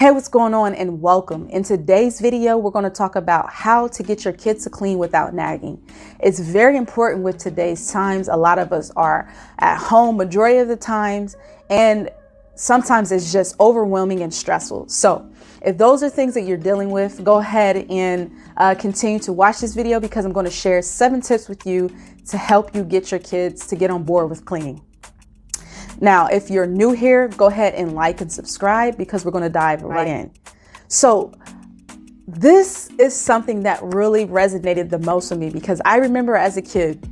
Hey, what's going on and welcome. In today's video, we're going to talk about how to get your kids to clean without nagging. It's very important with today's times. A lot of us are at home majority of the times, and sometimes it's just overwhelming and stressful. So if those are things that you're dealing with, go ahead and continue to watch this video because I'm going to share 7 tips with you to help you get your kids to get on board with cleaning. Now, if you're new here, go ahead and like and subscribe because we're going to dive right in. So this is something that really resonated the most with me because I remember as a kid,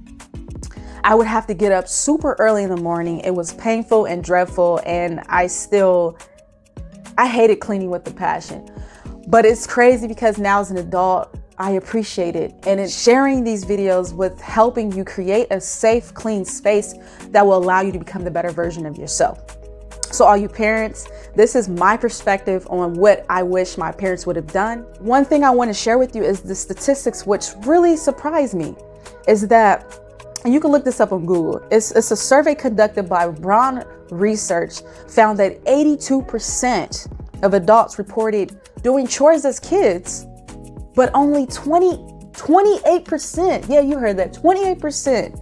I would have to get up super early in the morning. It was painful and dreadful, and I hated cleaning with a passion. But it's crazy because now as an adult, I appreciate it. And it's sharing these videos with helping you create a safe, clean space that will allow you to become the better version of yourself. So all you parents, this is my perspective on what I wish my parents would have done. One thing I want to share with you is the statistics, which really surprised me, is that, and you can look this up on Google, it's a survey conducted by Brown Research found that 82% of adults reported doing chores as kids, but only 28%, yeah, you heard that, 28%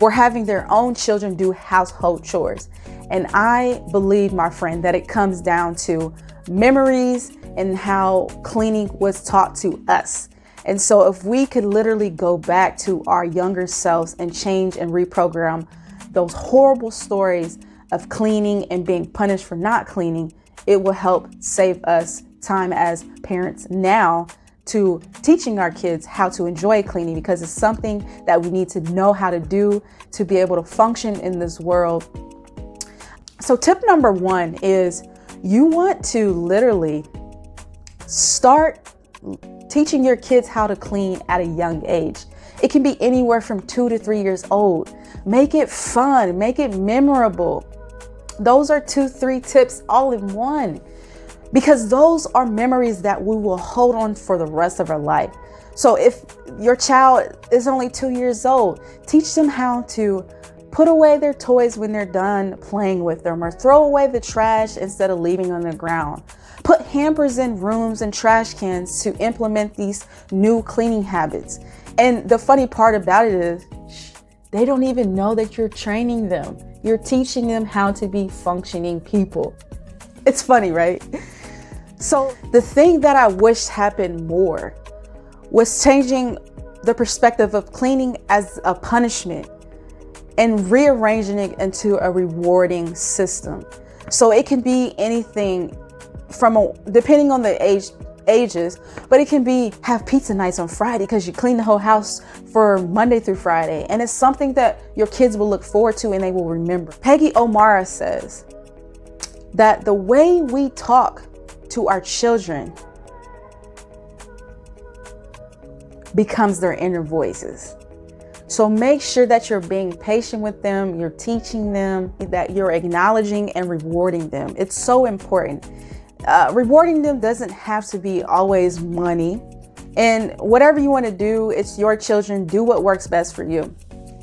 were having their own children do household chores. And I believe, my friend, that it comes down to memories and how cleaning was taught to us. And so if we could literally go back to our younger selves and change and reprogram those horrible stories of cleaning and being punished for not cleaning, it will help save us time as parents now to teaching our kids how to enjoy cleaning, because it's something that we need to know how to do to be able to function in this world. So tip number 1 is you want to literally start teaching your kids how to clean at a young age. It can be anywhere from 2 to 3 years old. Make it fun, make it memorable. Those are 2-3 tips all in one, because those are memories that we will hold on for the rest of our life. So if your child is only 2 years old, teach them how to put away their toys when they're done playing with them, or throw away the trash instead of leaving on the ground. Put hampers in rooms and trash cans to implement these new cleaning habits. And the funny part about it is they don't even know that you're training them. You're teaching them how to be functioning people. It's funny, right? So the thing that I wish happened more was changing the perspective of cleaning as a punishment and rearranging it into a rewarding system. So it can be anything from depending on the ages, but it can be have pizza nights on Friday because you clean the whole house for Monday through Friday. And it's something that your kids will look forward to and they will remember. Peggy O'Mara says that the way we talk to our children becomes their inner voices. So make sure that you're being patient with them, you're teaching them, that you're acknowledging and rewarding them. It's so important. Rewarding them doesn't have to be always money. And whatever you want to do, it's your children. Do what works best for you.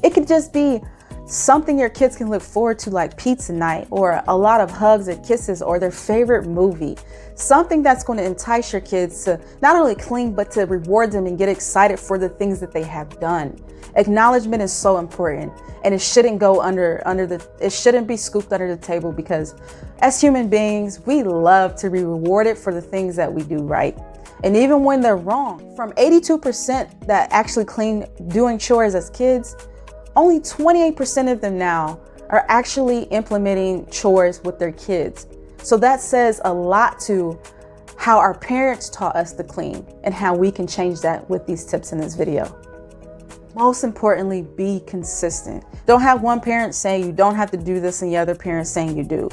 It could just be something your kids can look forward to, like pizza night, or a lot of hugs and kisses, or their favorite movie. Something that's going to entice your kids to not only clean, but to reward them and get excited for the things that they have done. Acknowledgement is so important, and it shouldn't go it shouldn't be scooped under the table, because as human beings, we love to be rewarded for the things that we do right. And even when they're wrong, from 82% that actually clean doing chores as kids, only 28% of them now are actually implementing chores with their kids. So that says a lot to how our parents taught us to clean and how we can change that with these tips in this video. Most importantly, be consistent. Don't have one parent saying you don't have to do this and the other parent saying you do.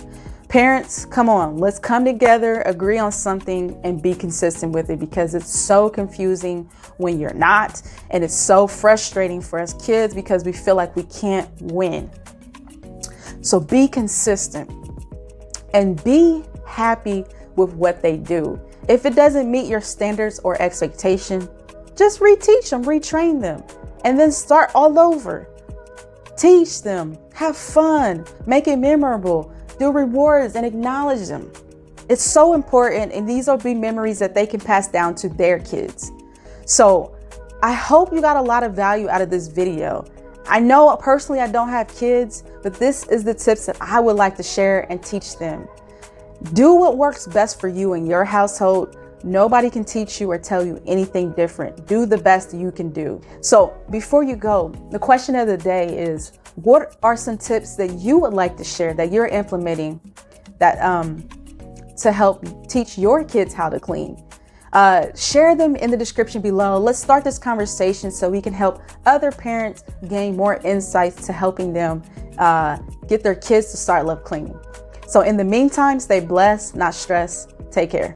Parents, come on, let's come together, agree on something, and be consistent with it, because it's so confusing when you're not. And it's so frustrating for us kids because we feel like we can't win. So be consistent and be happy with what they do. If it doesn't meet your standards or expectation, just reteach them, retrain them, and then start all over. Teach them, have fun, make it memorable, do rewards and acknowledge them. It's so important, and these will be memories that they can pass down to their kids. So I hope you got a lot of value out of this video. I know personally I don't have kids, but this is the tips that I would like to share and teach them. Do what works best for you in your household. Nobody can teach you or tell you anything different. Do the best you can do. So before you go, the question of the day is, what are some tips that you would like to share that you're implementing that to help teach your kids how to clean? Share them in the description below. Let's start this conversation so we can help other parents gain more insights to helping them get their kids to start love cleaning. So in the meantime, stay blessed, not stressed. Take care.